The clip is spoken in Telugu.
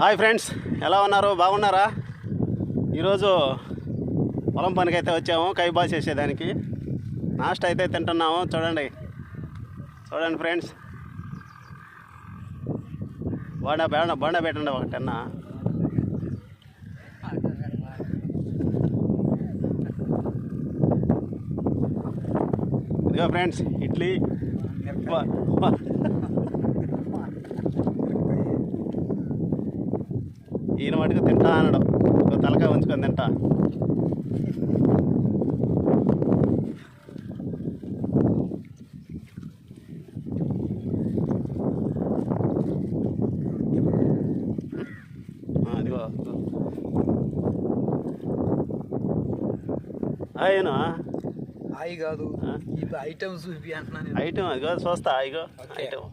హాయ్ ఫ్రెండ్స్, ఎలా ఉన్నారు? బాగున్నారా? ఈరోజు పొలం పనికైతే వచ్చాము, కైబాస్ చేసేదానికి. నాస్ట్ అయితే తింటున్నాము. చూడండి ఫ్రెండ్స్. బండ పెట్టండి ఒకటన్నా. ఇదిగో ఫ్రెండ్స్, ఇడ్లీ. ఈయన మటుకు తింటా అనడం, తలకాయ ఉంచుకొని తింటా. అదిగో అయినా అయి కాదు, ఐటమ్ చూపి అంటున్నాను. ఐటమ్ అది కాదు, చూస్తా. ఇగో ఐటమ్